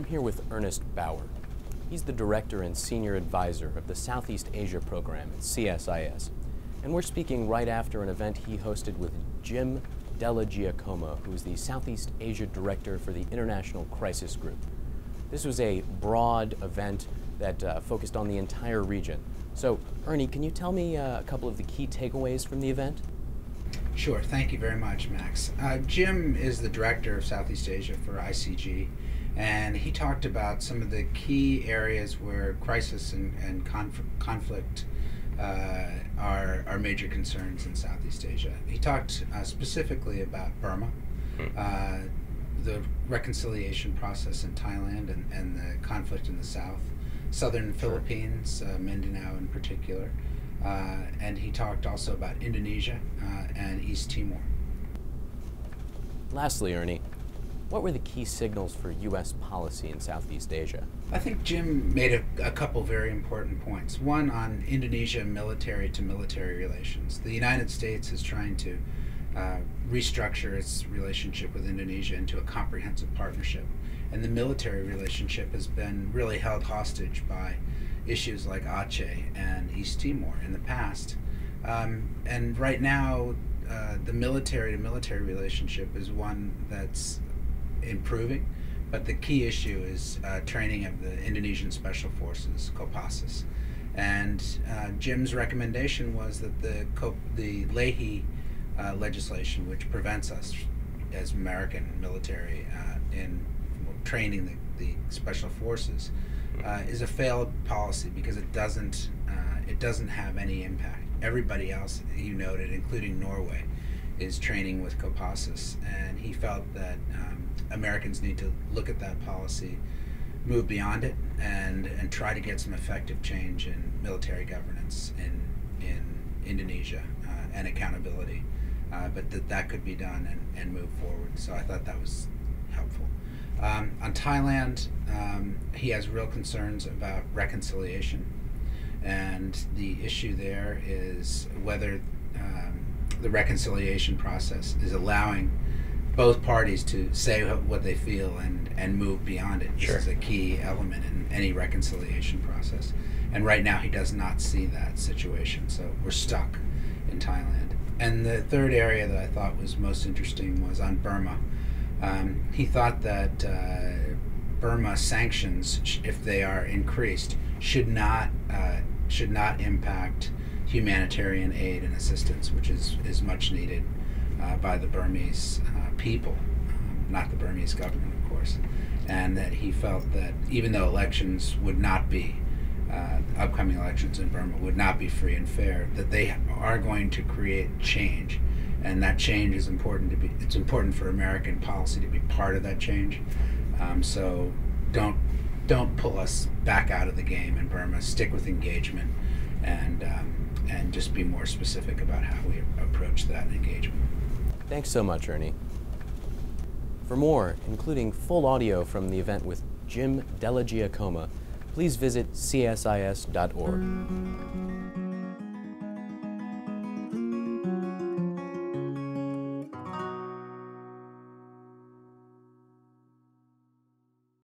I'm here with Ernest Bower. He's the director and senior advisor of the Southeast Asia program at CSIS. And we're speaking right after an event he hosted with Jim Della-Giacoma, who's the Southeast Asia director for the International Crisis Group. This was a broad event that focused on the entire region. So, Ernie, can you tell me a couple of the key takeaways from the event? Sure, thank you very much, Max. Jim is the director of Southeast Asia for ICG, and he talked about some of the key areas where crisis and conflict are major concerns in Southeast Asia. He talked specifically about Burma, the reconciliation process in Thailand and the conflict in the south, southern Philippines, Mindanao in particular. And he talked also about Indonesia and East Timor. Lastly, Ernie, what were the key signals for U.S. policy in Southeast Asia? I think Jim made a couple very important points. One on Indonesia military-to-military relations. The United States is trying to restructure its relationship with Indonesia into a comprehensive partnership. And the military relationship has been really held hostage by issues like Aceh and East Timor in the past. And right now, the military-to-military relationship is one that's improving, but the key issue is training of the Indonesian Special Forces, Kopassus. And Jim's recommendation was that the Leahy legislation, which prevents us as American military in training the Special Forces, is a failed policy because it doesn't have any impact. Everybody else, he noted, including Norway, is training with Kopassus, and he felt that Americans need to look at that policy, move beyond it, and try to get some effective change in military governance in Indonesia and accountability. But that could be done and move forward. So I thought that was helpful. On Thailand, he has real concerns about reconciliation, and the issue there is whether the reconciliation process is allowing both parties to say what they feel and move beyond it. Sure. This is a key element in any reconciliation process. And right now he does not see that situation, so we're stuck in Thailand. And the third area that I thought was most interesting was on Burma. He thought that Burma sanctions, if they are increased, should not impact humanitarian aid and assistance, which is much needed by the Burmese people, not the Burmese government, of course. And that he felt that even though elections would not be, upcoming elections in Burma would not be free and fair, that they are going to create change. And that change is important it's important for American policy to be part of that change. So don't pull us back out of the game in Burma. Stick with engagement and just be more specific about how we approach that engagement. Thanks so much, Ernie. For more, including full audio from the event with Jim Della-Giacoma, please visit csis.org.